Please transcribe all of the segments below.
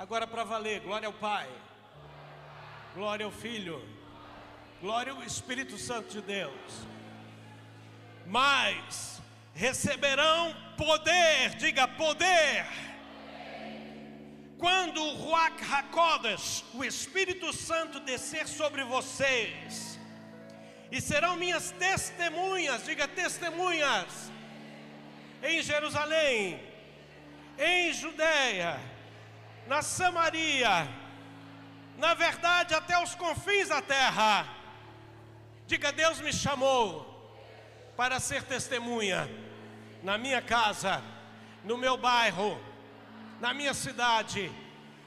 Agora para valer, glória ao Pai, glória ao Filho, glória ao Espírito Santo de Deus. Mas receberão poder, diga poder, quando o Ruach HaKodesh, o Espírito Santo, descer sobre vocês, e serão minhas testemunhas, diga testemunhas, em Jerusalém, em Judeia, na Samaria, na verdade até os confins da terra. Diga, Deus me chamou para ser testemunha na minha casa, no meu bairro, na minha cidade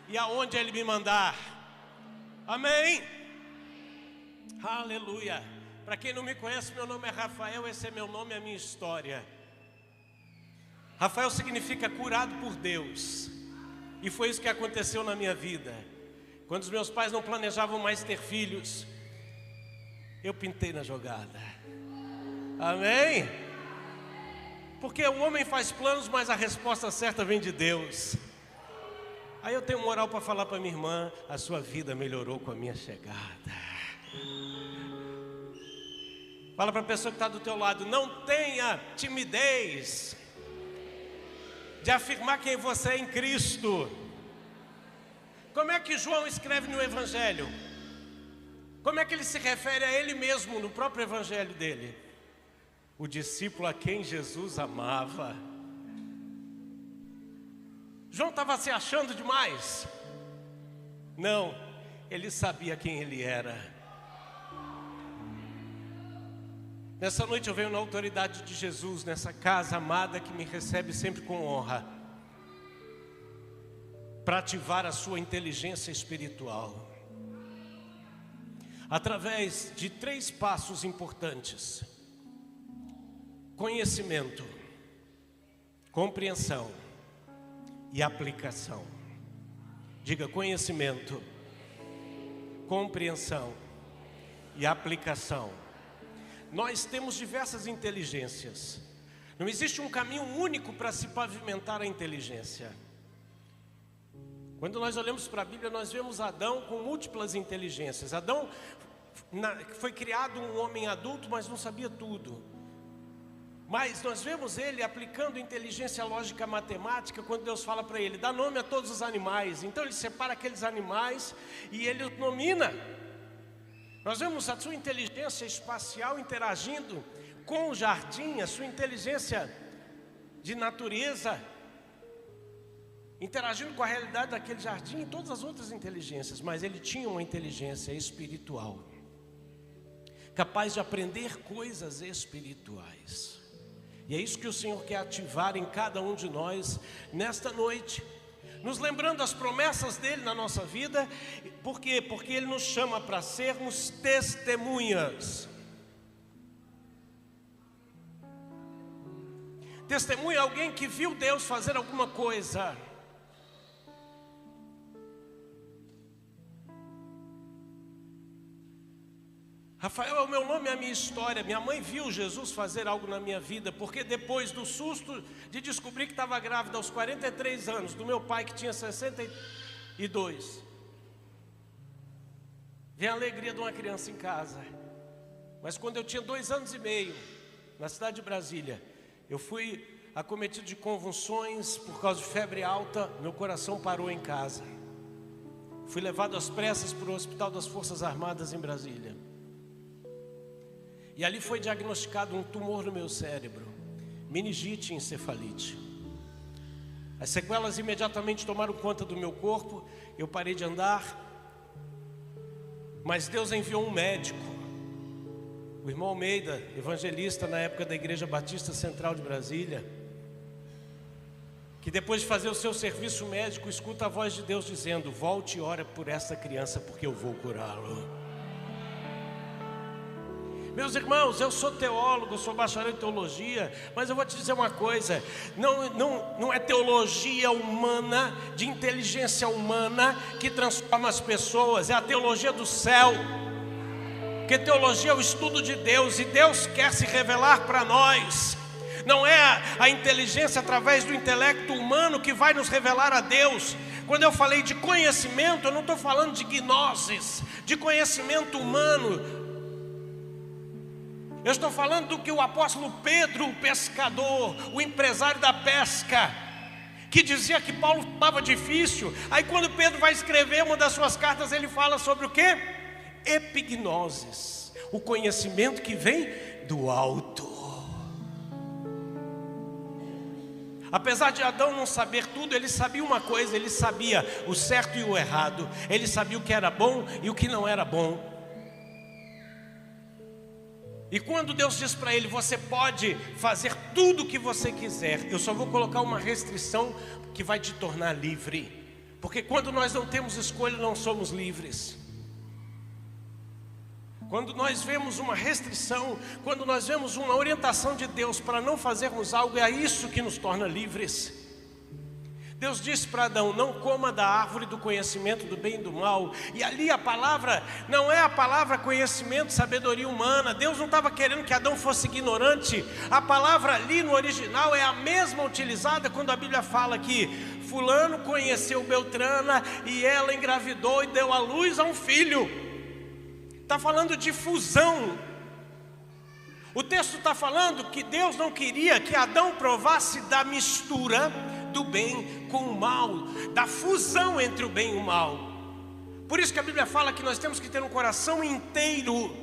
e aonde Ele me mandar. Amém? Aleluia. Para quem não me conhece, meu nome é Rafael, esse é meu nome, a minha história. Rafael significa curado por Deus. E foi isso que aconteceu na minha vida. Quando os meus pais não planejavam mais ter filhos, eu pintei na jogada. Amém? Porque o homem faz planos, mas a resposta certa vem de Deus. Aí eu tenho moral para falar para minha irmã: a sua vida melhorou com a minha chegada. Fala para a pessoa que está do teu lado: não tenha timidez de afirmar quem você é em Cristo. Como é que João escreve no Evangelho? Como é que ele se refere a ele mesmo no próprio Evangelho dele? O discípulo a quem Jesus amava. João estava se achando demais? Não, ele sabia quem ele era. Nessa noite eu venho na autoridade de Jesus, nessa casa amada que me recebe sempre com honra, para ativar a sua inteligência espiritual, através de 3 passos importantes: conhecimento, compreensão e aplicação. Diga: conhecimento, compreensão e aplicação. Nós temos diversas inteligências. Não existe um caminho único para se pavimentar a inteligência. Quando nós olhamos para a Bíblia, nós vemos Adão com múltiplas inteligências. Adão foi criado um homem adulto, mas não sabia tudo. Mas nós vemos ele aplicando inteligência lógica matemática quando Deus fala para ele: dá nome a todos os animais. Então ele separa aqueles animais e ele os nomina. Nós vemos a sua inteligência espacial interagindo com o jardim, a sua inteligência de natureza interagindo com a realidade daquele jardim e todas as outras inteligências. Mas ele tinha uma inteligência espiritual, capaz de aprender coisas espirituais. E é isso que o Senhor quer ativar em cada um de nós nesta noite, nos lembrando as promessas dele na nossa vida. Por quê? Porque ele nos chama para sermos testemunhas. Testemunha é alguém que viu Deus fazer alguma coisa. Rafael é o meu nome, é a minha história. Minha mãe viu Jesus fazer algo na minha vida, porque depois do susto de descobrir que estava grávida aos 43 anos, do meu pai que tinha 62, vem a alegria de uma criança em casa. Mas quando eu tinha 2 anos e meio, na cidade de Brasília, eu fui acometido de convulsões por causa de febre alta. Meu coração parou em casa. Fui levado às pressas para o Hospital das Forças Armadas em Brasília. E ali foi diagnosticado um tumor no meu cérebro, meningite e encefalite. As sequelas imediatamente tomaram conta do meu corpo. Eu parei de andar. Mas Deus enviou um médico, o irmão Almeida, evangelista na época da Igreja Batista Central de Brasília, que depois de fazer o seu serviço médico, escuta a voz de Deus dizendo: volte e ora por essa criança, porque eu vou curá-lo. Meus irmãos, eu sou teólogo, sou bacharel em teologia, mas eu vou te dizer uma coisa: não é teologia humana, de inteligência humana, que transforma as pessoas, é a teologia do céu. Porque teologia é o estudo de Deus, e Deus quer se revelar para nós. Não é a inteligência através do intelecto humano que vai nos revelar a Deus. Quando eu falei de conhecimento, eu não estou falando de gnosis, de conhecimento humano. Eu estou falando do que o apóstolo Pedro, o pescador, o empresário da pesca, que dizia que Paulo falava difícil. Aí quando Pedro vai escrever uma das suas cartas, ele fala sobre o quê? Epignosis, o conhecimento que vem do alto. Apesar de Adão não saber tudo, ele sabia uma coisa: ele sabia o certo e o errado. Ele sabia o que era bom e o que não era bom. E quando Deus diz para ele: você pode fazer tudo o que você quiser, eu só vou colocar uma restrição que vai te tornar livre. Porque quando nós não temos escolha, não somos livres. Quando nós vemos uma restrição, quando nós vemos uma orientação de Deus para não fazermos algo, é isso que nos torna livres. Deus disse para Adão: não coma da árvore do conhecimento do bem e do mal. E ali a palavra não é a palavra conhecimento, sabedoria humana. Deus não estava querendo que Adão fosse ignorante. A palavra ali no original é a mesma utilizada quando a Bíblia fala que fulano conheceu Beltrana e ela engravidou e deu à luz a um filho. Está falando de fusão. O texto está falando que Deus não queria que Adão provasse da mistura do bem com o mal, da fusão entre o bem e o mal. Por isso que a Bíblia fala que nós temos que ter um coração inteiro.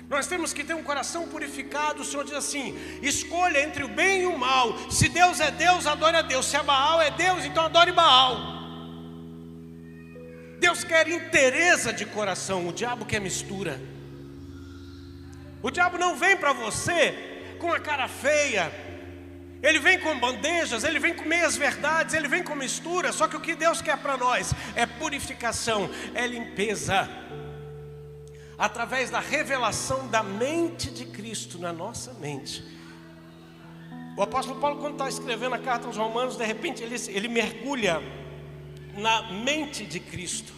Nós temos que ter um coração purificado. O Senhor diz assim: escolha entre o bem e o mal. Se Deus é Deus, adore a Deus. Se a Baal é Deus, então adore Baal. Deus quer inteireza de coração, o diabo quer mistura. O diabo não vem para você com a cara feia. Ele vem com bandejas, ele vem com meias verdades, ele vem com mistura. Só que o que Deus quer para nós é purificação, é limpeza. Através da revelação da mente de Cristo na nossa mente. O apóstolo Paulo, quando está escrevendo a carta aos Romanos, de repente ele mergulha na mente de Cristo,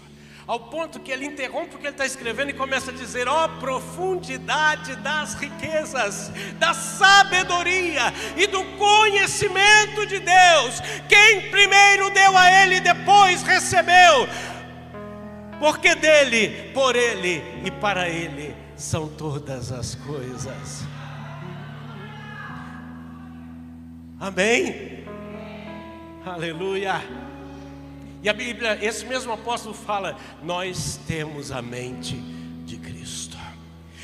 ao ponto que ele interrompe o que ele está escrevendo e começa a dizer: ó profundidade das riquezas, da sabedoria e do conhecimento de Deus, quem primeiro deu a ele e depois recebeu, porque dele, por ele e para ele são todas as coisas. Amém? Aleluia. E a Bíblia, esse mesmo apóstolo fala: nós temos a mente de Cristo.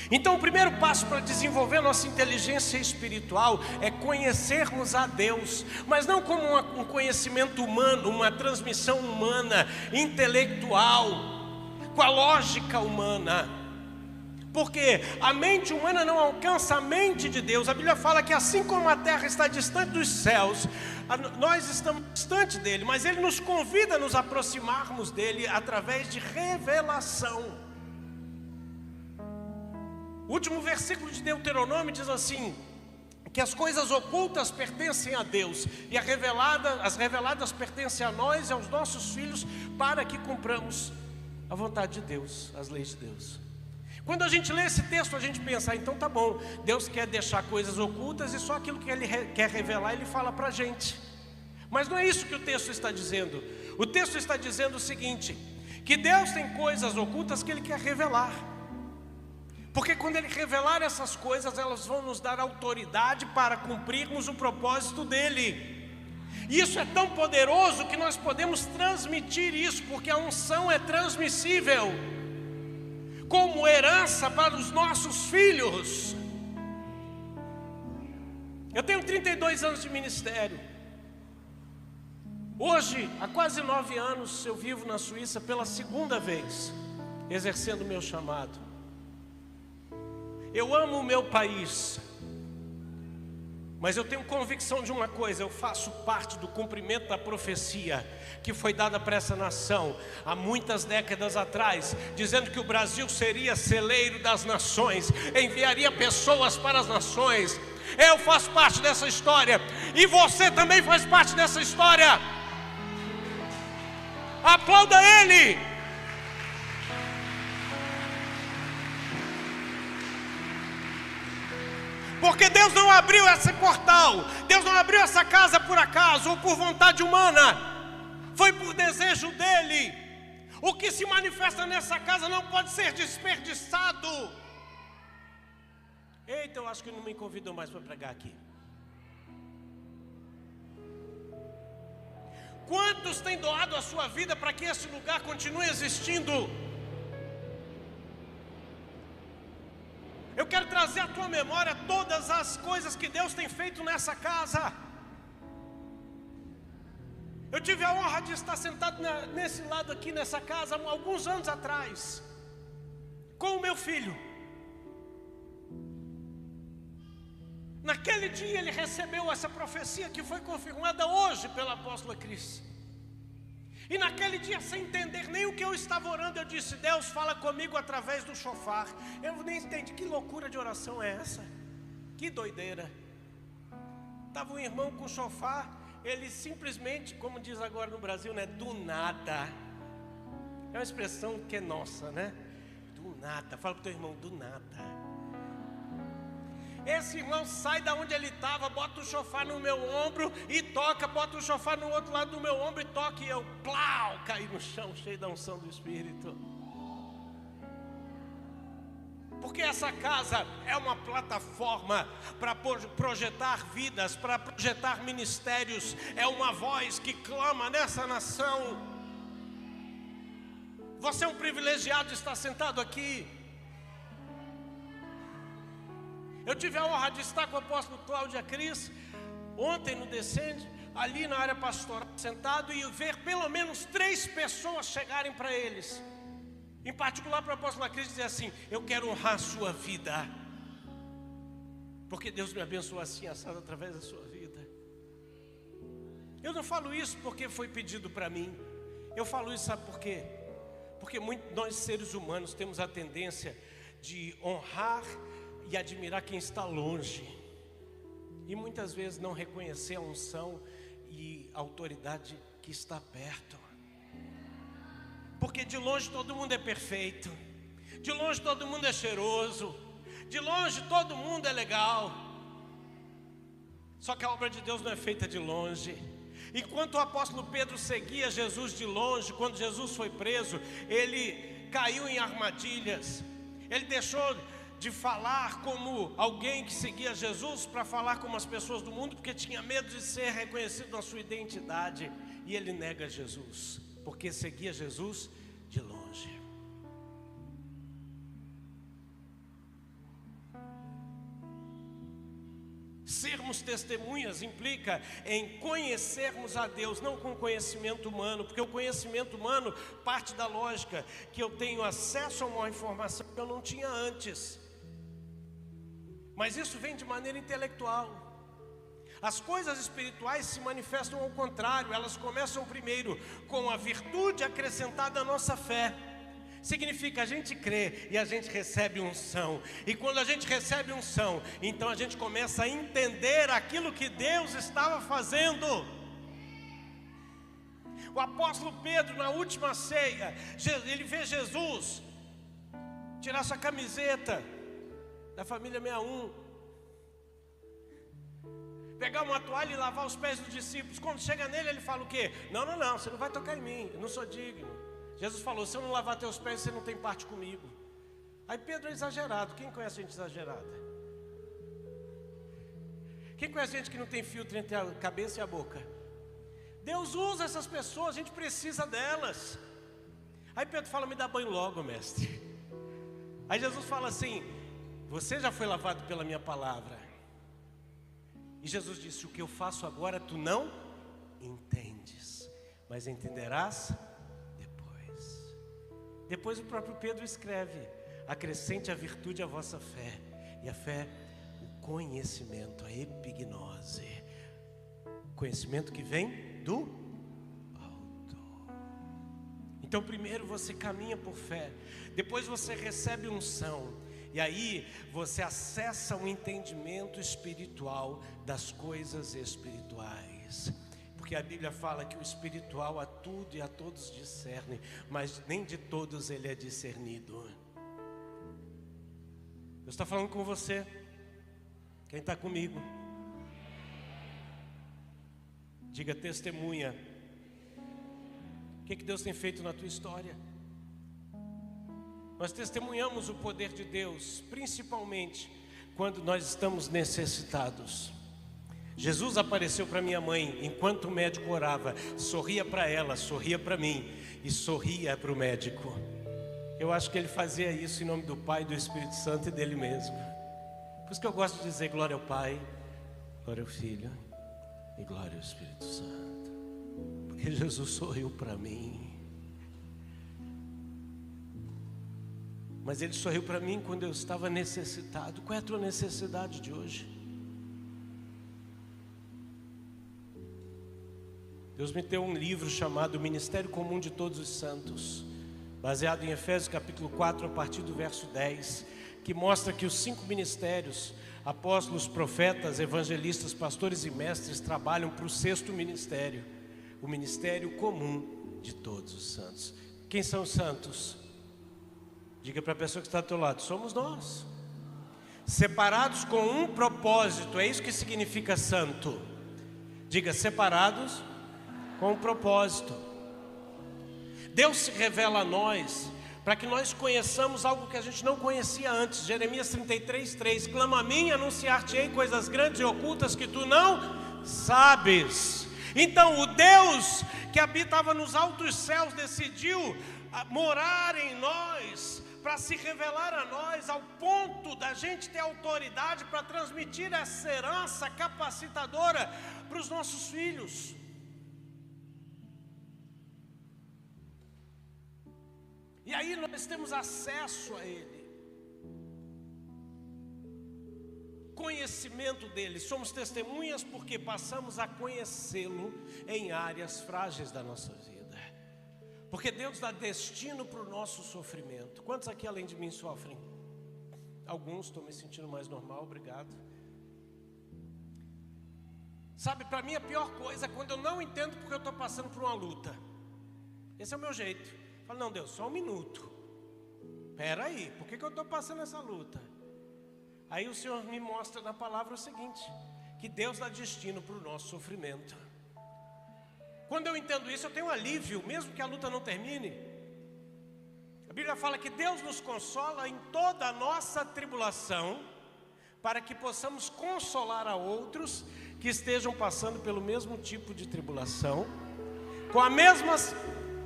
Então o primeiro passo para desenvolver nossa inteligência espiritual é conhecermos a Deus, mas não como um conhecimento humano, uma transmissão humana, intelectual, com a lógica humana. Porque a mente humana não alcança a mente de Deus. A Bíblia fala que assim como a terra está distante dos céus, nós estamos distante dele, mas ele nos convida a nos aproximarmos dele através de revelação. O último versículo de Deuteronômio diz assim: que as coisas ocultas pertencem a Deus e as reveladas pertencem a nós e aos nossos filhos, para que cumpramos a vontade de Deus, as leis de Deus. Quando a gente lê esse texto, a gente pensa: então tá bom, Deus quer deixar coisas ocultas e só aquilo que Ele quer revelar, Ele fala para a gente. Mas não é isso que o texto está dizendo. O texto está dizendo o seguinte: que Deus tem coisas ocultas que Ele quer revelar. Porque quando Ele revelar essas coisas, elas vão nos dar autoridade para cumprirmos o propósito dEle. E isso é tão poderoso que nós podemos transmitir isso, porque a unção é transmissível como herança para os nossos filhos. Eu tenho 32 anos de ministério. Hoje, há quase 9 anos, eu vivo na Suíça pela segunda vez, exercendo o meu chamado. Eu amo o meu país, mas eu tenho convicção de uma coisa: eu faço parte do cumprimento da profecia que foi dada para essa nação há muitas décadas atrás, dizendo que o Brasil seria celeiro das nações, enviaria pessoas para as nações. Eu faço parte dessa história e você também faz parte dessa história. Aplauda Ele. Porque Deus não abriu esse portal, Deus não abriu essa casa por acaso ou por vontade humana. foi por desejo dele. O que se manifesta nessa casa não pode ser desperdiçado. Eita, eu acho que não me convidam mais para pregar aqui. Quantos têm doado a sua vida para que esse lugar continue existindo? Eu quero trazer à tua memória todas as coisas que Deus tem feito nessa casa. Eu tive a honra de estar sentado nesse lado aqui, nessa casa, alguns anos atrás, com o meu filho. Naquele dia ele recebeu essa profecia que foi confirmada hoje pela apóstola Cris. E naquele dia, sem entender nem o que eu estava orando, eu disse: Deus, fala comigo através do chofar. Eu nem entendi, que loucura de oração é essa? Que doideira. Estava um irmão com chofar, ele simplesmente, como diz agora no Brasil, né, do nada. É uma expressão que é nossa, né? Do nada. Fala para o teu irmão, do nada. Esse irmão sai da onde ele estava, bota o chofar no meu ombro e toca, bota o chofar no outro lado do meu ombro e toca, e eu, plau, caí no chão, cheio da unção do Espírito. Porque essa casa é uma plataforma para projetar vidas, para projetar ministérios, é uma voz que clama nessa nação. Você é um privilegiado de estar sentado aqui. Eu tive a honra de estar com o apóstolo Cláudio Cris ontem no Descende, ali na área pastoral, sentado, e ver pelo menos 3 pessoas chegarem para eles. Em particular para o apóstolo Cris dizer assim: eu quero honrar a sua vida, porque Deus me abençoou assim, assado, através da sua vida. Eu não falo isso porque foi pedido para mim. Eu falo isso, sabe por quê? Porque nós seres humanos temos a tendência de honrar e admirar quem está longe, e muitas vezes não reconhecer a unção e a autoridade que está perto. Porque de longe todo mundo é perfeito, de longe todo mundo é cheiroso, de longe todo mundo é legal. Só que a obra de Deus não é feita de longe. Enquanto o apóstolo Pedro seguia Jesus de longe, quando Jesus foi preso, ele caiu em armadilhas. Ele deixou de falar como alguém que seguia Jesus para falar como as pessoas do mundo, porque tinha medo de ser reconhecido na sua identidade. E ele nega Jesus, porque seguia Jesus de longe. Sermos testemunhas implica em conhecermos a Deus, não com conhecimento humano, porque o conhecimento humano parte da lógica que eu tenho acesso a uma informação que eu não tinha antes. Mas isso vem de maneira intelectual. As coisas espirituais se manifestam ao contrário. Elas começam primeiro com a virtude acrescentada à nossa fé. Significa a gente crê e a gente recebe unção. E quando a gente recebe unção, então a gente começa a entender aquilo que Deus estava fazendo. O apóstolo Pedro, na última ceia, ele vê Jesus tirar sua camiseta da família 61, pegar uma toalha e lavar os pés dos discípulos. Quando chega nele, ele fala o quê? Não, você não vai tocar em mim, eu não sou digno. Jesus falou: se eu não lavar teus pés, você não tem parte comigo. Aí Pedro é exagerado. Quem conhece gente exagerada? Quem conhece gente que não tem filtro entre a cabeça e a boca? Deus usa essas pessoas, a gente precisa delas. Aí Pedro fala: me dá banho logo, mestre. Aí Jesus fala assim: você já foi lavado pela minha palavra. E Jesus disse: o que eu faço agora tu não entendes, mas entenderás depois. Depois o próprio Pedro escreve: acrescente a virtude à vossa fé, e a fé o conhecimento, a epignose, conhecimento que vem do alto. Então primeiro você caminha por fé, depois você recebe unção, e aí você acessa um entendimento espiritual das coisas espirituais. Porque a Bíblia fala que o espiritual a tudo e a todos discerne, mas nem de todos ele é discernido. Deus está falando com você. Quem está comigo? Diga: testemunha O que Deus tem feito na tua história? Nós testemunhamos o poder de Deus, principalmente quando nós estamos necessitados. Jesus apareceu para minha mãe enquanto o médico orava, sorria para ela, sorria para mim e sorria para o médico. Eu acho que ele fazia isso em nome do Pai, do Espírito Santo e dele mesmo. Por isso que eu gosto de dizer glória ao Pai, glória ao Filho e glória ao Espírito Santo. Porque Jesus sorriu para mim. Mas Ele sorriu para mim quando eu estava necessitado. Qual é a tua necessidade de hoje? Deus me deu um livro chamado Ministério Comum de Todos os Santos, baseado em Efésios capítulo 4, a partir do verso 10, que mostra que os 5 ministérios, apóstolos, profetas, evangelistas, pastores e mestres, trabalham para o 6º ministério, o ministério comum de todos os santos. Quem são os santos? Diga para a pessoa que está do teu lado: somos nós, separados com um propósito. É isso que significa santo. Diga: separados com um propósito. Deus se revela a nós para que nós conheçamos algo que a gente não conhecia antes. Jeremias 33:3: clama a mim, anunciar-te-ei coisas grandes e ocultas que tu não sabes. Então o Deus que habitava nos altos céus decidiu morar em nós, para se revelar a nós, ao ponto da gente ter autoridade para transmitir essa herança capacitadora para os nossos filhos. E aí nós temos acesso a Ele, conhecimento dEle. Somos testemunhas porque passamos a conhecê-lo em áreas frágeis da nossa vida. Porque Deus dá destino para o nosso sofrimento. Quantos aqui além de mim sofrem? Alguns, estou me sentindo mais normal, obrigado. Sabe, para mim a pior coisa é quando eu não entendo porque eu estou passando por uma luta. Esse é o meu jeito. Eu falo: não, Deus, só um minuto. Espera aí, por que eu estou passando essa luta? Aí o Senhor me mostra na palavra o seguinte: que Deus dá destino para o nosso sofrimento. Quando eu entendo isso, eu tenho alívio, mesmo que a luta não termine. A Bíblia fala que Deus nos consola em toda a nossa tribulação, para que possamos consolar a outros que estejam passando pelo mesmo tipo de tribulação, com a mesma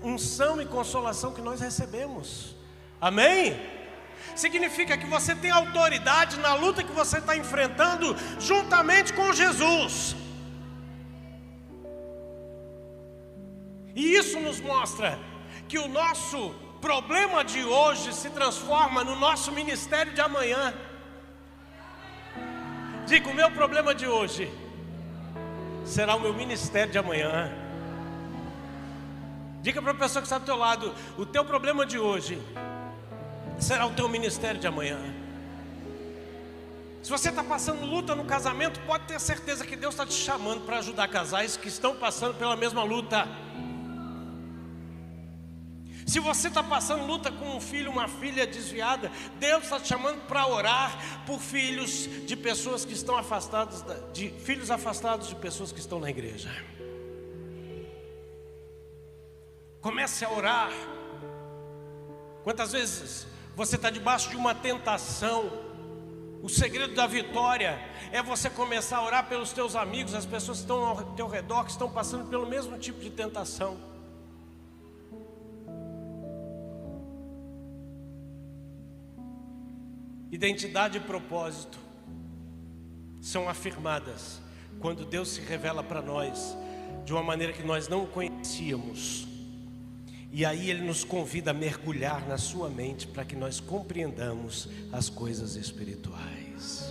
unção e consolação que nós recebemos. Amém? Significa que você tem autoridade na luta que você está enfrentando, juntamente com Jesus. E isso nos mostra que o nosso problema de hoje se transforma no nosso ministério de amanhã. Diga: o meu problema de hoje será o meu ministério de amanhã. Diga para a pessoa que está do teu lado: o teu problema de hoje será o teu ministério de amanhã. Se você está passando luta no casamento, pode ter certeza que Deus está te chamando para ajudar casais que estão passando pela mesma luta. Se você está passando luta com um filho, uma filha desviada, Deus está te chamando para orar por filhos de pessoas que estão afastados, filhos afastados de pessoas que estão na igreja. Comece a orar. Quantas vezes você está debaixo de uma tentação? O segredo da vitória é você começar a orar pelos teus amigos, as pessoas que estão ao teu redor, que estão passando pelo mesmo tipo de tentação. Identidade e propósito são afirmadas quando Deus se revela para nós de uma maneira que nós não conhecíamos. E aí Ele nos convida a mergulhar na sua mente para que nós compreendamos as coisas espirituais.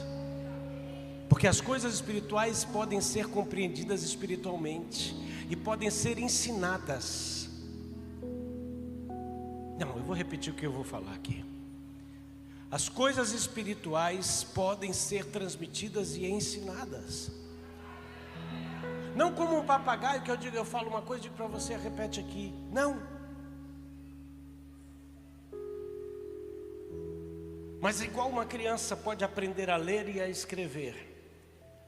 Porque as coisas espirituais podem ser compreendidas espiritualmente e podem ser ensinadas. Não, eu vou repetir o que eu vou falar aqui. As coisas espirituais podem ser transmitidas e ensinadas. Não como um papagaio que eu falo uma coisa e digo para você, repete aqui. Não. Mas igual uma criança pode aprender a ler e a escrever,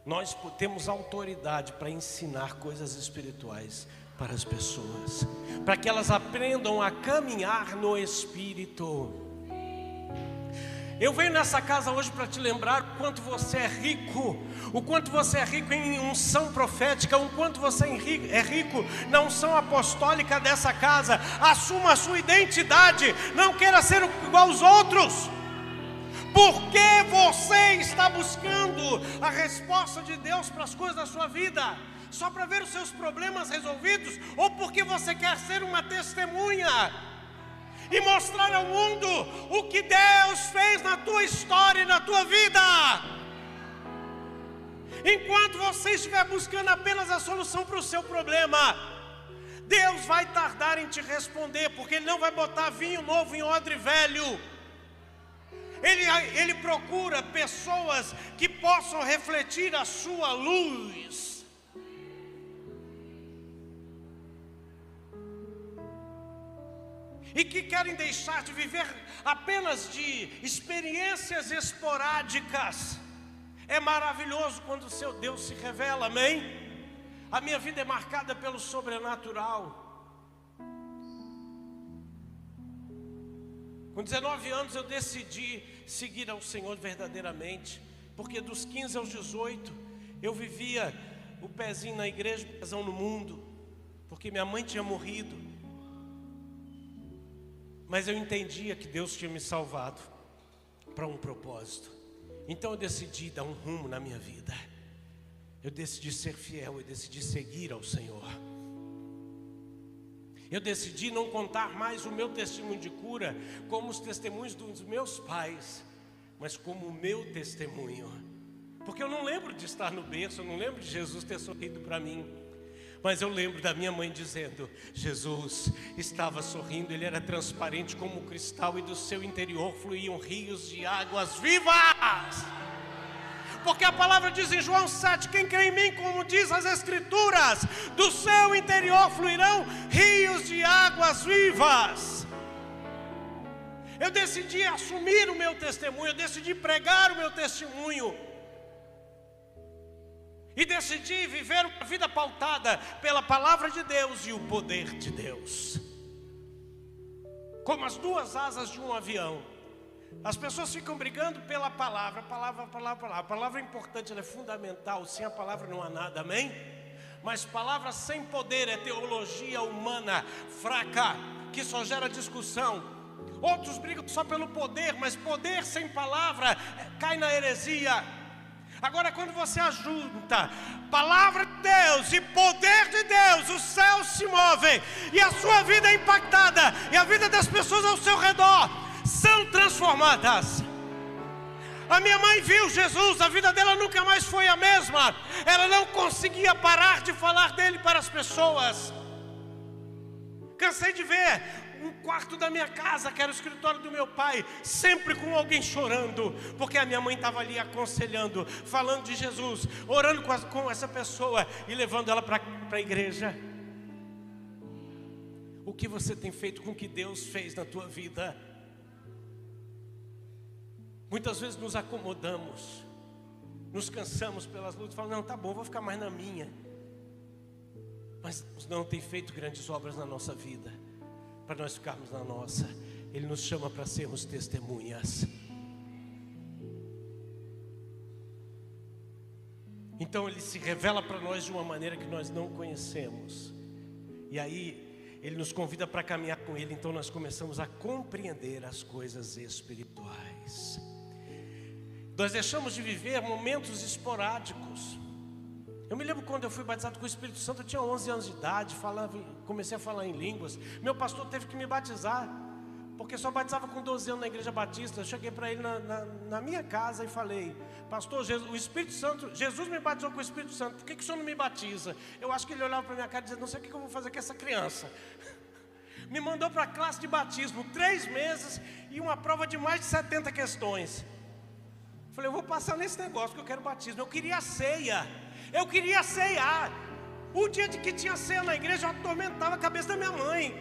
nós temos autoridade para ensinar coisas espirituais para as pessoas, para que elas aprendam a caminhar no Espírito. Eu venho nessa casa hoje para te lembrar o quanto você é rico, o quanto você é rico em unção profética, o quanto você é rico na unção apostólica dessa casa. Assuma a sua identidade, não queira ser igual aos outros. Porque você está buscando a resposta de Deus para as coisas da sua vida? Só para ver os seus problemas resolvidos? Ou porque você quer ser uma testemunha e mostrar ao mundo o que Deus fez na tua história e na tua vida? Enquanto você estiver buscando apenas a solução para o seu problema, Deus vai tardar em te responder, porque Ele não vai botar vinho novo em odre velho. Ele procura pessoas que possam refletir a sua luz, e que querem deixar de viver apenas de experiências esporádicas. É maravilhoso quando o seu Deus se revela, amém? A minha vida é marcada pelo sobrenatural. Com 19 anos eu decidi seguir ao Senhor verdadeiramente, porque dos 15 aos 18 eu vivia o pezinho na igreja, o pezão no mundo, porque minha mãe tinha morrido. Mas eu entendia que Deus tinha me salvado para um propósito. Então eu decidi dar um rumo na minha vida. Eu decidi ser fiel, eu decidi seguir ao Senhor. Eu decidi não contar mais o meu testemunho de cura como os testemunhos dos meus pais, mas como o meu testemunho. Porque eu não lembro de estar no berço, eu não lembro de Jesus ter sorrido para mim. Mas eu lembro da minha mãe dizendo: Jesus estava sorrindo, Ele era transparente como cristal, e do seu interior fluíam rios de águas vivas. Porque a palavra diz em João 7, quem crê em mim, como diz as Escrituras, do seu interior fluirão rios de águas vivas. Eu decidi assumir o meu testemunho, eu decidi pregar o meu testemunho. E decidi viver uma vida pautada pela palavra de Deus e o poder de Deus. Como as duas asas de um avião. As pessoas ficam brigando pela palavra. A palavra é importante, ela é fundamental. Sem a palavra não há nada, amém? Mas palavra sem poder é teologia humana fraca, que só gera discussão. Outros brigam só pelo poder, mas poder sem palavra cai na heresia. Agora, quando você ajunta palavra de Deus e poder de Deus, os céus se movem, e a sua vida é impactada, e a vida das pessoas ao seu redor são transformadas. A minha mãe viu Jesus, a vida dela nunca mais foi a mesma. Ela não conseguia parar de falar dele para as pessoas. Cansei de ver um quarto da minha casa, que era o escritório do meu pai, sempre com alguém chorando, porque a minha mãe estava ali aconselhando, falando de Jesus, orando com essa pessoa e levando ela para a igreja. O que você tem feito com o que Deus fez na tua vida? Muitas vezes nos acomodamos, nos cansamos pelas lutas, falamos: não, tá bom, vou ficar mais na minha. Mas Deus não tem feito grandes obras na nossa vida para nós ficarmos na nossa. Ele nos chama para sermos testemunhas. Então Ele se revela para nós de uma maneira que nós não conhecemos. E aí Ele nos convida para caminhar com Ele. Então nós começamos a compreender as coisas espirituais. Nós deixamos de viver momentos esporádicos. Eu me lembro quando eu fui batizado com o Espírito Santo, eu tinha 11 anos de idade, comecei a falar em línguas. Meu pastor teve que me batizar, porque só batizava com 12 anos na igreja batista. Eu cheguei para ele na minha casa e falei: pastor, o Espírito Santo, Jesus me batizou com o Espírito Santo, por que o senhor não me batiza? Eu acho que ele olhava para minha cara e dizia: não sei o que eu vou fazer com essa criança. Me mandou para a classe de batismo, 3 meses e uma prova de mais de 70 questões. Falei: eu vou passar nesse negócio que eu quero batismo. Eu queria ceia. Eu queria ceiar. O dia de que tinha ceia na igreja, eu atormentava a cabeça da minha mãe.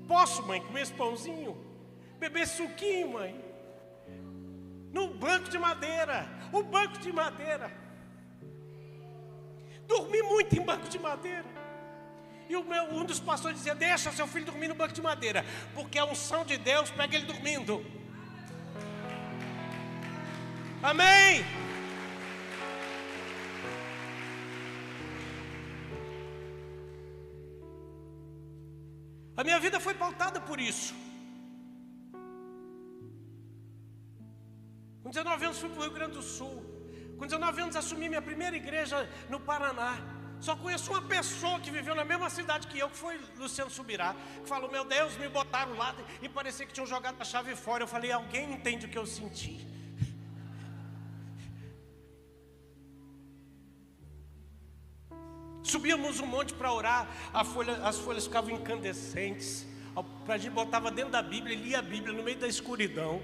Posso, mãe, comer esse pãozinho? Beber suquinho, mãe? No banco de madeira. O banco de madeira. Dormi muito em banco de madeira. E um dos pastores dizia: deixa seu filho dormir no banco de madeira, porque a unção de Deus pega ele dormindo. Amém? A minha vida foi pautada por isso. Com 19 anos fui para o Rio Grande do Sul. Com 19 anos assumi minha primeira igreja no Paraná. Só conheço uma pessoa que viveu na mesma cidade que eu, que foi Luciano Subirá, que falou: meu Deus, me botaram lá e parecia que tinham jogado a chave fora. Eu falei: alguém entende o que eu senti? Subíamos um monte para orar, as folhas ficavam incandescentes. A gente botava dentro da Bíblia e lia a Bíblia no meio da escuridão.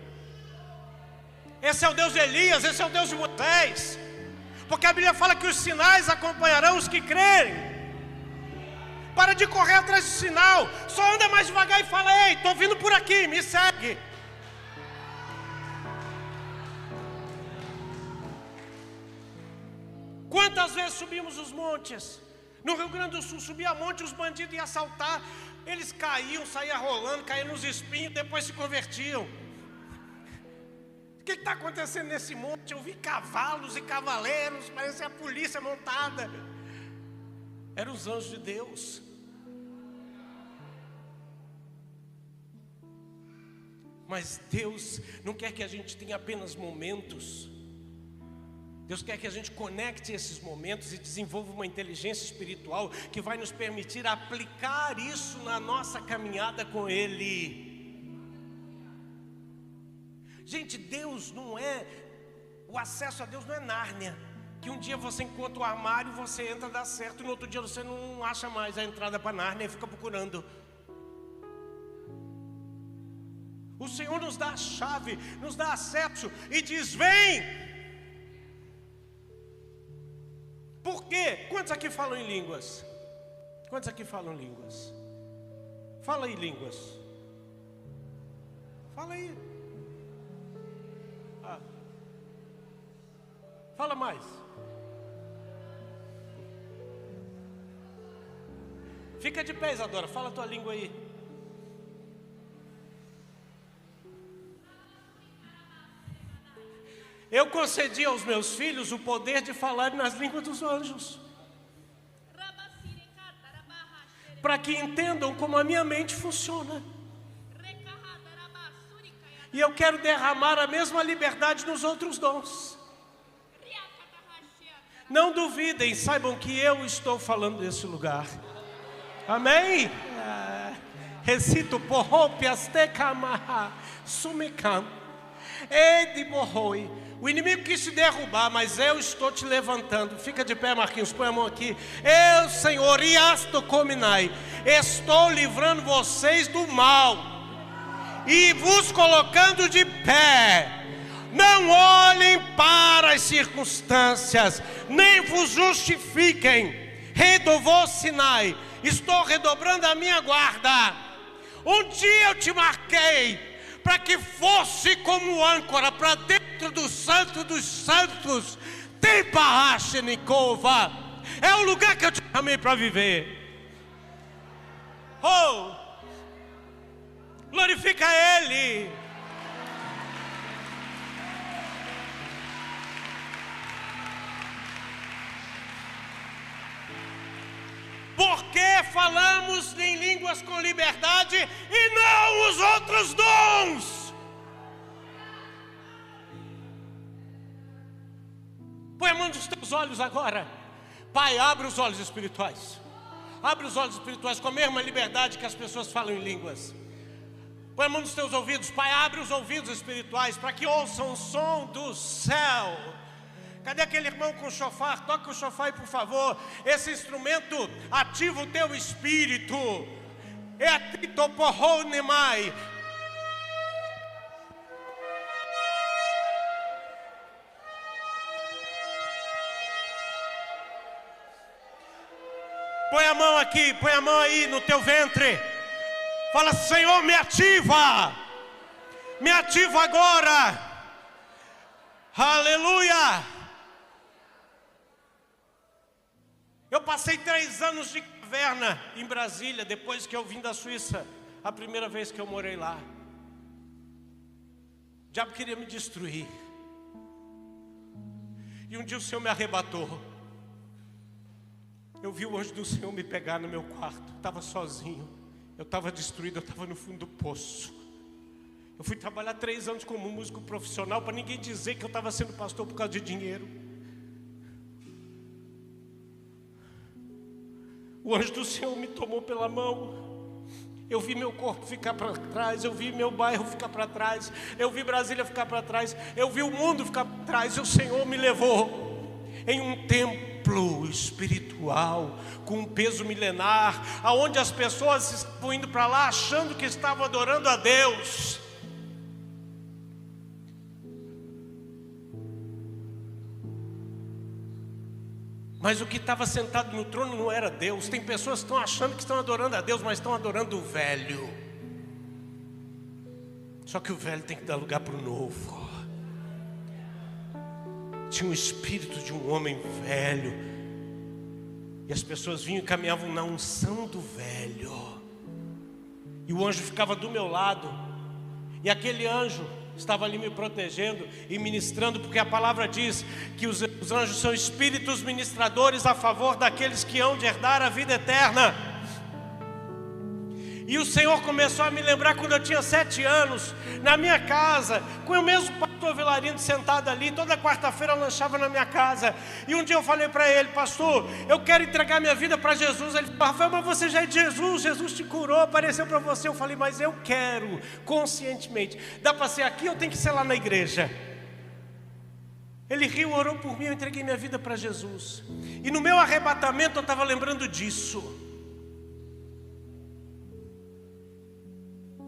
Esse é o Deus de Elias, esse é o Deus de Moisés. Porque a Bíblia fala que os sinais acompanharão os que crerem. Para de correr atrás do sinal, só anda mais devagar e fala: ei, estou vindo por aqui, me segue. Quantas vezes subimos os montes? No Rio Grande do Sul, subia monte, os bandidos iam assaltar, eles caíam, saíam rolando, caíam nos espinhos, depois se convertiam. O que está acontecendo nesse monte? Eu vi cavalos e cavaleiros, parecia a polícia montada. Eram os anjos de Deus. Mas Deus não quer que a gente tenha apenas momentos. Deus quer que a gente conecte esses momentos e desenvolva uma inteligência espiritual que vai nos permitir aplicar isso na nossa caminhada com Ele. Gente, Deus não é, o acesso a Deus não é Nárnia, que um dia você encontra o armário, você entra, dá certo, e no outro dia você não acha mais a entrada para Nárnia e fica procurando. O Senhor nos dá a chave, nos dá acesso e diz: vem! Por quê? Quantos aqui falam em línguas? Quantos aqui falam línguas? Fala aí línguas. Fala aí. Fala mais. Fica de pé, Isadora, fala a tua língua aí. Eu concedi aos meus filhos o poder de falar nas línguas dos anjos, para que entendam como a minha mente funciona. E eu quero derramar a mesma liberdade nos outros dons. Não duvidem, saibam que eu estou falando desse lugar. Amém? Recito porropias tecamaha sumicam ediborroi. O inimigo quis te derrubar, mas eu estou te levantando. Fica de pé, Marquinhos, põe a mão aqui. Eu, Senhor, iasto cominai, estou livrando vocês do mal e vos colocando de pé. Não olhem para as circunstâncias, nem vos justifiquem. Redovou Sinai, estou redobrando a minha guarda. Um dia eu te marquei para que fosse como âncora para dentro do santo dos santos. Teparashenikova, é o lugar que eu te chamei para viver. Oh, glorifica Ele. Porque falamos em línguas com liberdade e não os outros dons. Põe a mão nos teus olhos agora. Pai, abre os olhos espirituais. Abre os olhos espirituais com a mesma liberdade que as pessoas falam em línguas. Põe a mão nos teus ouvidos. Pai, abre os ouvidos espirituais para que ouçam o som do céu. Cadê aquele irmão com o chofar? Toca o chofar aí, por favor. Esse instrumento ativa o teu espírito. É a tritoporronemai. Põe a mão aqui, põe a mão aí no teu ventre. Fala: Senhor, me ativa. Me ativa agora. Aleluia. Eu passei 3 anos de caverna em Brasília, depois que eu vim da Suíça, a primeira vez que eu morei lá. O diabo queria me destruir. E um dia o Senhor me arrebatou. Eu vi o anjo do Senhor me pegar no meu quarto. Estava sozinho. Eu estava destruído, eu estava no fundo do poço. Eu fui trabalhar 3 anos como músico profissional para ninguém dizer que eu estava sendo pastor por causa de dinheiro. O anjo do Senhor me tomou pela mão. Eu vi meu corpo ficar para trás, eu vi meu bairro ficar para trás, eu vi Brasília ficar para trás, eu vi o mundo ficar para trás, e o Senhor me levou em um templo espiritual, com um peso milenar, aonde as pessoas estavam indo para lá achando que estavam adorando a Deus. Mas o que estava sentado no trono não era Deus. Tem pessoas que estão achando que estão adorando a Deus, mas estão adorando o velho. Só que o velho tem que dar lugar para o novo. Tinha o espírito de um homem velho, e as pessoas vinham e caminhavam na unção do velho. E o anjo ficava do meu lado, e aquele anjo estava ali me protegendo e ministrando, porque a palavra diz que os anjos são espíritos ministradores a favor daqueles que hão de herdar a vida eterna. E o Senhor começou a me lembrar quando eu tinha 7 anos, na minha casa, com o mesmo pastor Vilarino sentado ali. Toda quarta-feira eu lanchava na minha casa. E um dia eu falei para ele: pastor, eu quero entregar minha vida para Jesus. Ele falou: Rafael, mas você já é de Jesus, Jesus te curou, apareceu para você. Eu falei: mas eu quero, conscientemente. Dá para ser aqui ou tem que ser lá na igreja? Ele riu, orou por mim, eu entreguei minha vida para Jesus. E no meu arrebatamento eu estava lembrando disso.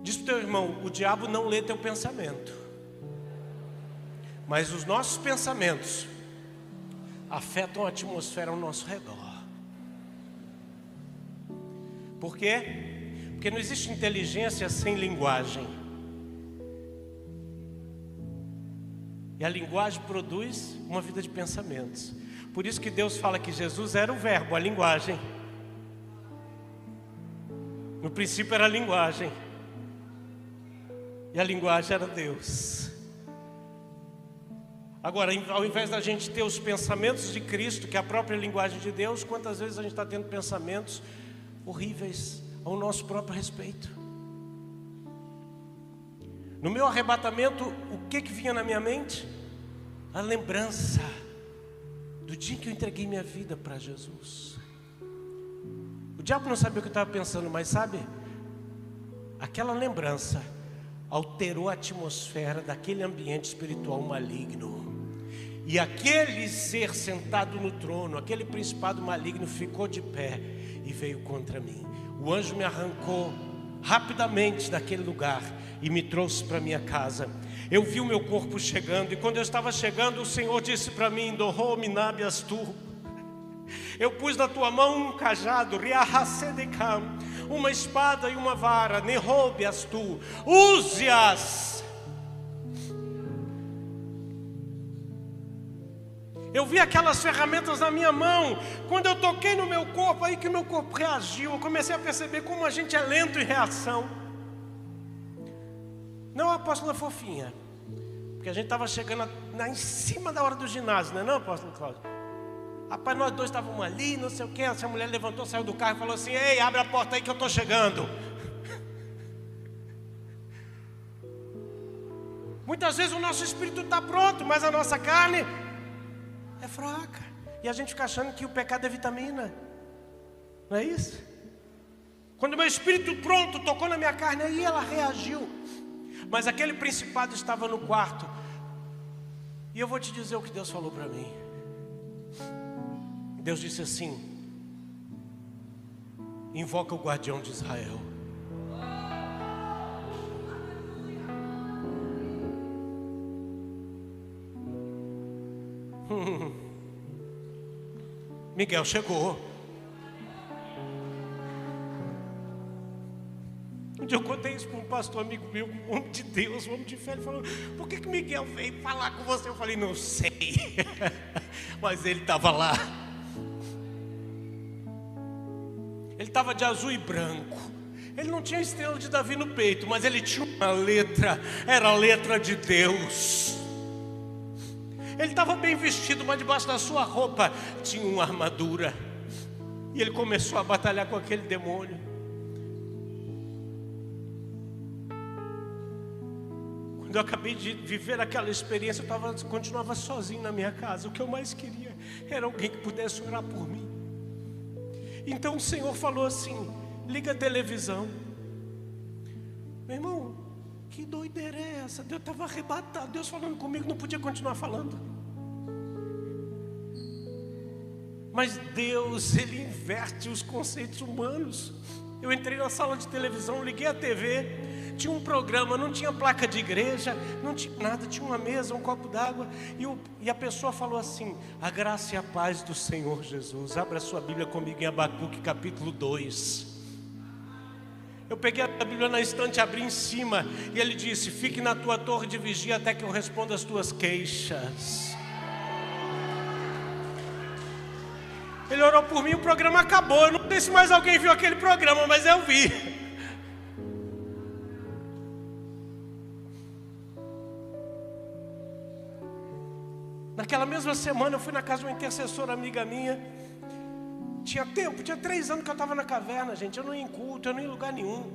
Diz para o teu irmão: o diabo não lê teu pensamento, mas os nossos pensamentos afetam a atmosfera ao nosso redor. Por quê? Porque não existe inteligência sem linguagem. E a linguagem produz uma vida de pensamentos. Por isso que Deus fala que Jesus era o verbo, a linguagem. No princípio era a linguagem, e a linguagem era Deus. Agora, ao invés da gente ter os pensamentos de Cristo, que é a própria linguagem de Deus, quantas vezes a gente está tendo pensamentos horríveis ao nosso próprio respeito? No meu arrebatamento, o que vinha na minha mente? A lembrança do dia que eu entreguei minha vida para Jesus. O diabo não sabia o que eu estava pensando, mas sabe? Aquela lembrança alterou a atmosfera daquele ambiente espiritual maligno. E aquele ser sentado no trono, aquele principado maligno, ficou de pé e veio contra mim. O anjo me arrancou rapidamente daquele lugar e me trouxe para minha casa. Eu vi o meu corpo chegando, e quando eu estava chegando, o Senhor disse para mim: Doho minabias tu. Eu pus na tua mão um cajado, uma espada e uma vara, nehobias tu, use-as. Eu vi aquelas ferramentas na minha mão. Quando eu toquei no meu corpo, aí que o meu corpo reagiu. Eu comecei a perceber como a gente é lento em reação. Não, apóstola fofinha, porque a gente estava chegando em cima da hora do ginásio, não é não, apóstolo Cláudio? Rapaz, nós dois estávamos ali, não sei o que. Essa mulher levantou, saiu do carro e falou assim: ei, abre a porta aí que eu estou chegando. Muitas vezes o nosso espírito está pronto, mas a nossa carne é fraca. E a gente fica achando que o pecado é vitamina. Não é isso? Quando o meu espírito pronto tocou na minha carne, aí ela reagiu. Mas aquele principado estava no quarto. E eu vou te dizer o que Deus falou para mim. Deus disse assim: invoca o guardião de Israel. Miguel chegou. Um dia eu contei isso para um pastor amigo meu, um homem de Deus, um homem de fé. Ele falou: por que Miguel veio falar com você? Eu falei: não sei. Mas ele estava lá. Ele estava de azul e branco. Ele não tinha a estrela de Davi no peito, mas ele tinha uma letra, era a letra de Deus. Ele estava bem vestido, mas debaixo da sua roupa tinha uma armadura. E ele começou a batalhar com aquele demônio. Quando eu acabei de viver aquela experiência, eu continuava sozinho na minha casa. O que eu mais queria era alguém que pudesse orar por mim. Então o Senhor falou assim: liga a televisão. Meu irmão, que doideira é essa? Deus estava arrebatado, Deus falando comigo, não podia continuar falando. Mas Deus, Ele inverte os conceitos humanos. Eu entrei na sala de televisão, liguei a TV, tinha um programa, não tinha placa de igreja, não tinha nada, tinha uma mesa, um copo d'água, e a pessoa falou assim: a graça e a paz do Senhor Jesus. Abra a sua Bíblia comigo em Abacuque capítulo 2. Eu peguei a Bíblia na estante, abri em cima, e ele disse: fique na tua torre de vigia até que eu responda as tuas queixas. Ele orou por mim, o programa acabou. Eu não sei se mais alguém viu aquele programa, mas eu vi. Naquela mesma semana eu fui na casa de uma intercessora amiga minha. Tinha tempo, tinha 3 anos que eu estava na caverna, gente. Eu não ia em culto, eu não ia em lugar nenhum.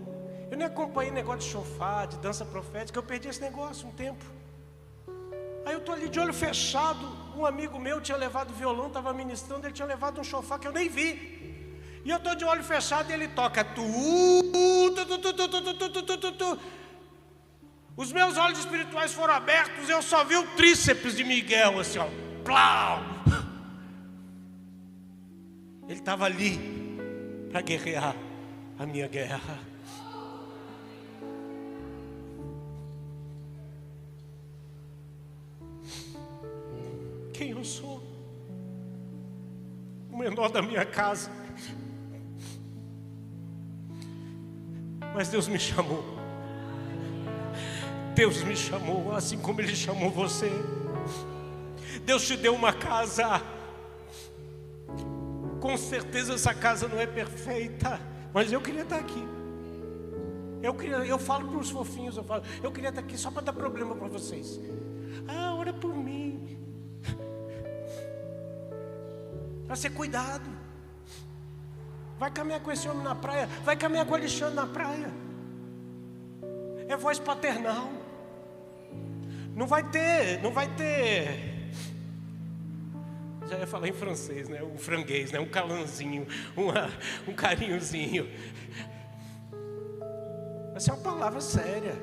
Eu nem acompanhei negócio de chofar, de dança profética. Eu perdi esse negócio um tempo. Aí eu estou ali de olho fechado. Um amigo meu tinha levado violão, estava ministrando. Ele tinha levado um chofar que eu nem vi. E eu estou de olho fechado e ele toca Os meus olhos espirituais foram abertos. Eu só vi o tríceps de Miguel, assim, ó. Plau! Ele estava ali para guerrear a minha guerra. Quem eu sou? O menor da minha casa. Mas Deus me chamou. Deus me chamou, assim como Ele chamou você. Deus te deu uma casa. Com certeza essa casa não é perfeita, mas eu queria estar aqui. Eu falo para os fofinhos, eu queria estar aqui só para dar problema para vocês. Ah, ora por mim. Para ser cuidado. Vai caminhar com esse homem na praia, vai caminhar com o Alexandre na praia. É voz paternal. Não vai ter. Já ia falar em francês, né? Um franguês, né? Um calanzinho, um carinhozinho. Essa é uma palavra séria.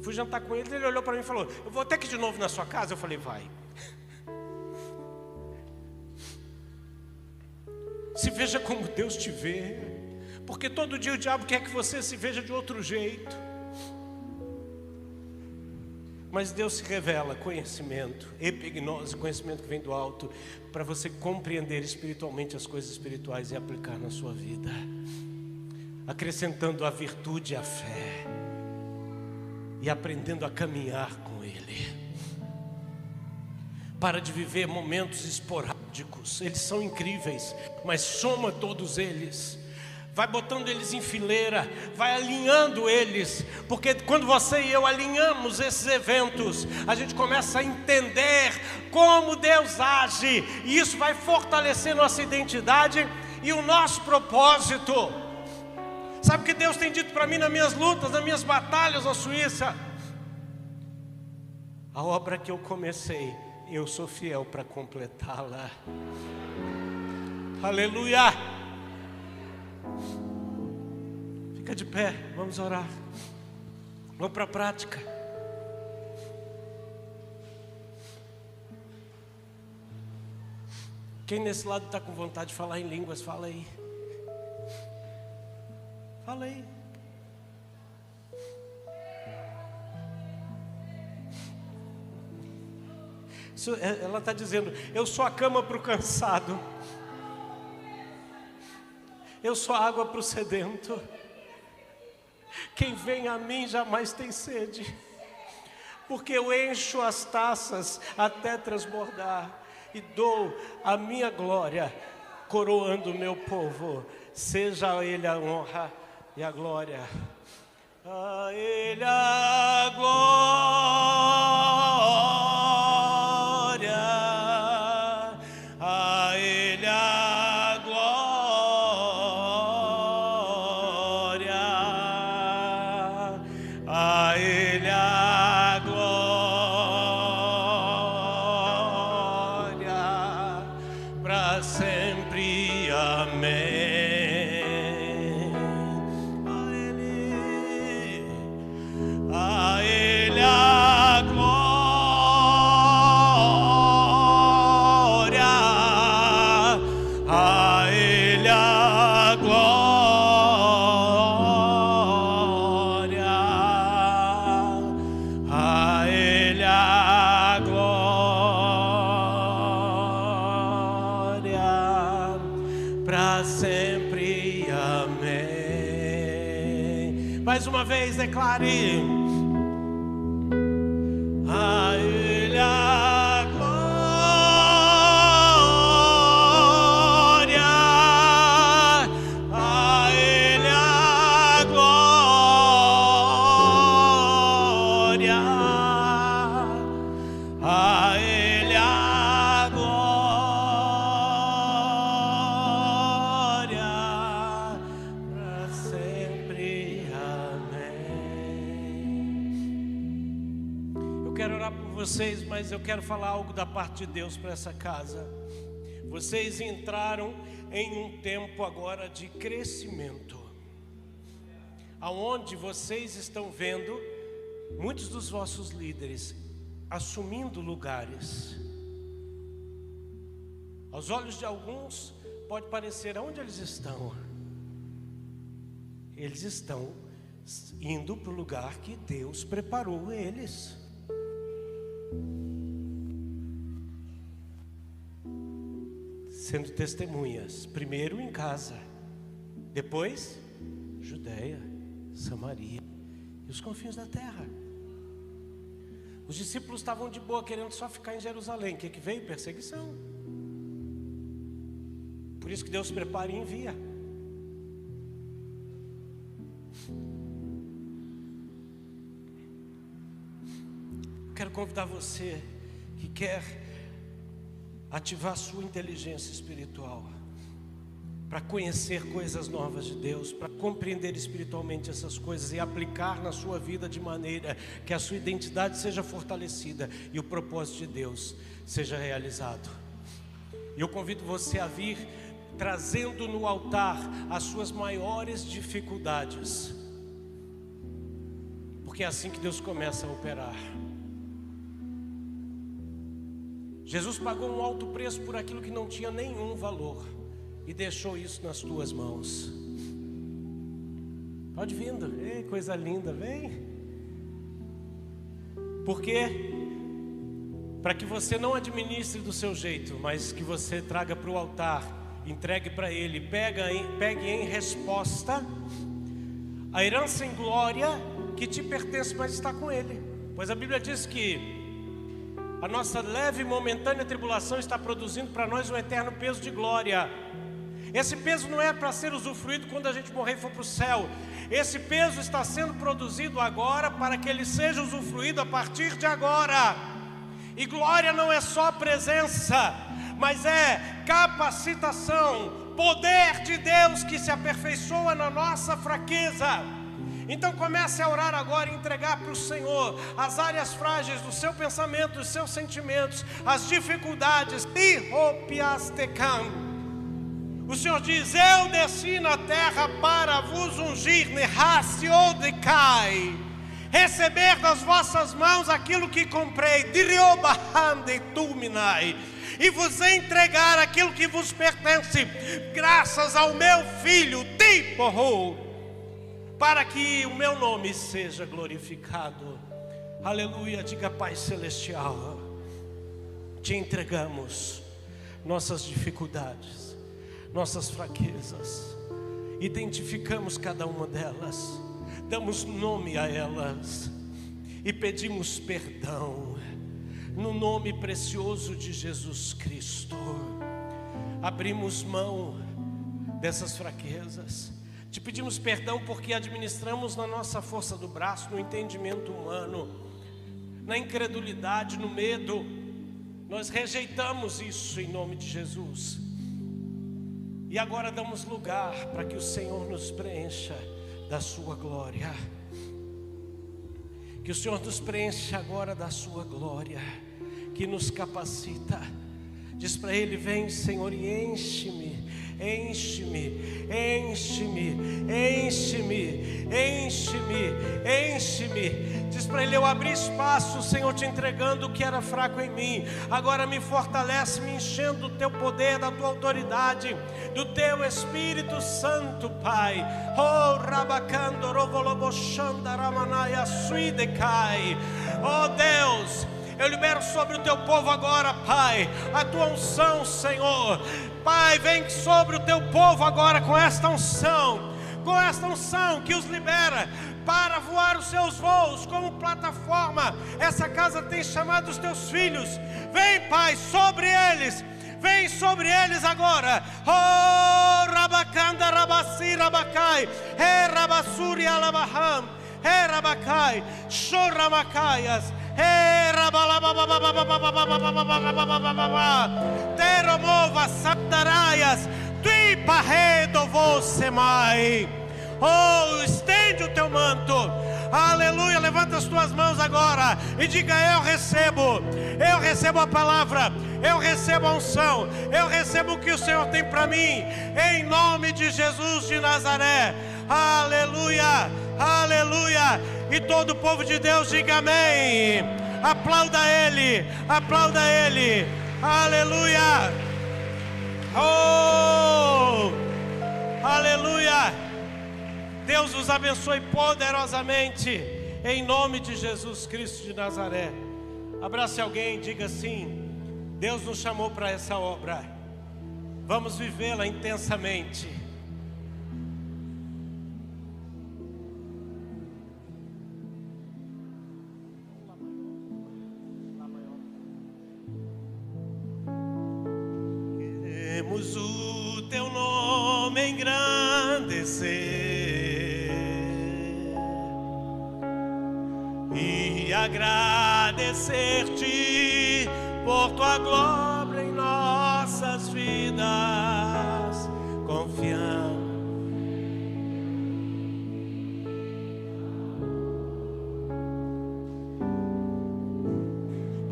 Fui jantar com ele, ele olhou para mim e falou: eu vou até aqui de novo na sua casa. Eu falei: vai. Se veja como Deus te vê, porque todo dia o diabo quer que você se veja de outro jeito. Mas Deus se revela conhecimento, epignose, conhecimento que vem do alto, para você compreender espiritualmente as coisas espirituais e aplicar na sua vida, acrescentando a virtude e a fé, e aprendendo a caminhar com Ele. Para de viver momentos esporádicos, eles são incríveis, mas soma todos eles. Vai botando eles em fileira, vai alinhando eles, porque quando você e eu alinhamos esses eventos, a gente começa a entender como Deus age, e isso vai fortalecer nossa identidade e o nosso propósito. Sabe o que Deus tem dito para mim nas minhas lutas, nas minhas batalhas na Suíça? A obra que eu comecei, eu sou fiel para completá-la. Aleluia! Fica de pé, vamos orar. Vamos para a prática. Quem nesse lado está com vontade de falar em línguas, fala aí. Fala aí. Ela está dizendo: eu sou a cama para o cansado, eu sou a água para o sedento. Quem vem a mim jamais tem sede, porque eu encho as taças até transbordar, e dou a minha glória, coroando o meu povo Seja a Ele a honra e a glória. A Ele a glória, a Ele a glória, a Ele a glória, para sempre, amém. Mais uma vez, declare: a Ele a glória, a Ele a glória, a Ele a glória, para sempre. Quero orar por vocês, mas eu quero falar algo da parte de Deus para essa casa. Vocês entraram em um tempo agora de crescimento, aonde vocês estão vendo muitos dos vossos líderes assumindo lugares. Aos olhos de alguns pode parecer, aonde eles estão? Eles estão indo para o lugar que Deus preparou eles. Sendo testemunhas, primeiro em casa, depois Judeia, Samaria e os confins da terra. Os discípulos estavam de boa, querendo só ficar em Jerusalém. O que veio? Perseguição. Por isso que Deus prepara e envia. Quero convidar você que quer ativar sua inteligência espiritual para conhecer coisas novas de Deus, para compreender espiritualmente essas coisas e aplicar na sua vida de maneira que a sua identidade seja fortalecida e o propósito de Deus seja realizado. E eu convido você a vir trazendo no altar as suas maiores dificuldades, porque é assim que Deus começa a operar. Jesus pagou um alto preço por aquilo que não tinha nenhum valor e deixou isso nas tuas mãos. Pode vindo, ei, coisa linda, vem. Por quê? Para que você não administre do seu jeito, mas que você traga para o altar, entregue para Ele, pegue em resposta a herança em glória que te pertence, mas está com Ele. Pois a Bíblia diz que a nossa leve e momentânea tribulação está produzindo para nós um eterno peso de glória. Esse peso não é para ser usufruído quando a gente morrer e for para o céu. Esse peso está sendo produzido agora para que ele seja usufruído a partir de agora. E glória não é só presença, mas é capacitação, poder de Deus que se aperfeiçoa na nossa fraqueza. Então comece a orar agora e entregar para o Senhor as áreas frágeis do seu pensamento, dos seus sentimentos, as dificuldades. O Senhor diz: eu desci na terra para vos ungir, receber das vossas mãos aquilo que comprei, e vos entregar aquilo que vos pertence, graças ao meu filho, para que o meu nome seja glorificado. Aleluia, diga: Pai Celestial, te entregamos nossas dificuldades, nossas fraquezas, identificamos cada uma delas, damos nome a elas e pedimos perdão, no nome precioso de Jesus Cristo. Abrimos mão dessas fraquezas. Te pedimos perdão porque administramos na nossa força do braço, no entendimento humano, na incredulidade, no medo. Nós rejeitamos isso em nome de Jesus. E agora damos lugar para que o Senhor nos preencha da sua glória. Que o Senhor nos preencha agora da sua glória, que nos capacita. Diz para Ele: vem, Senhor, e enche-me, enche-me, enche-me, enche-me, enche-me, enche-me. Diz para Ele: eu abri espaço, Senhor, te entregando o que era fraco em mim. Agora me fortalece, me enchendo do teu poder, da tua autoridade, do teu Espírito Santo, Pai. Oh, rabacando, rovoloboshanda, ramanaya, suidecai. Oh Deus, eu libero sobre o teu povo agora, Pai, a tua unção, Senhor. Pai, vem sobre o teu povo agora com esta unção que os libera para voar os seus voos como plataforma. Essa casa tem chamado os teus filhos. Vem, Pai, sobre eles. Vem sobre eles agora. Oh, rabacanda, rabassi, rabacai. He, rabassuri, alabaham. He, rabacai. Choramacaias. Teromova sadaraias, tui parredo você mai. Oh, estende o teu manto. Aleluia, levanta as tuas mãos agora e diga: eu recebo a palavra, eu recebo a unção, eu recebo o que o Senhor tem para mim, em nome de Jesus de Nazaré. Aleluia, aleluia. E todo o povo de Deus diga amém. Aplauda Ele, aplauda Ele. Aleluia. Oh, aleluia. Deus os abençoe poderosamente, em nome de Jesus Cristo de Nazaré. Abrace alguém e diga assim: Deus nos chamou para essa obra, vamos vivê-la intensamente. Queremos o teu nome engrandecer e agradecer-te por tua glória em nossas vidas. Confiamos,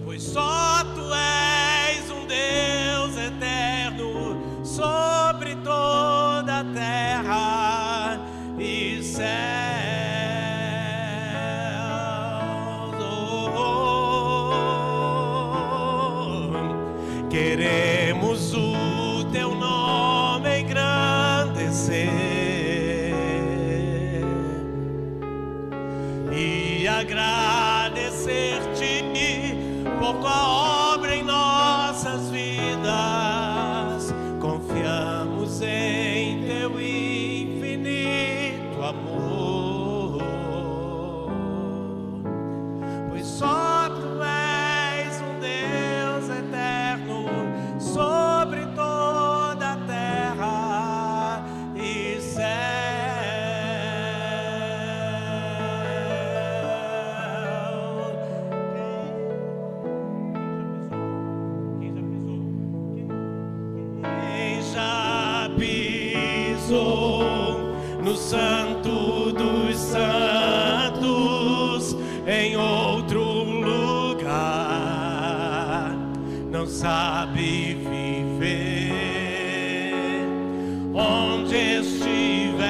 pois só tu és um Deus eterno sobre toda a terra e céus. Queremos o teu nome engrandecer e agradecer-te por tua obra em nossas vidas. Confiamos em teu infinito amor, pois só tu és um Deus eterno sobre toda a terra e céu. Quem já pisou no Santo dos Santos em outro lugar não sabe viver. Onde estiver,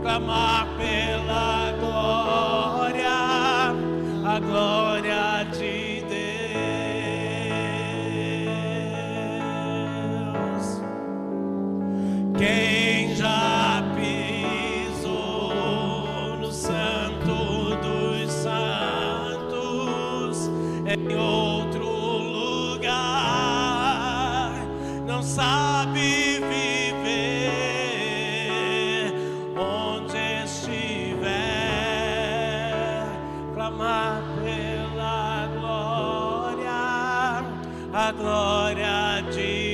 clamar pela glória, a glória de Deus. Quem já pisou no Santo dos Santos em outro lugar não sabe viver. Onde estiver, clamar pela glória, a glória de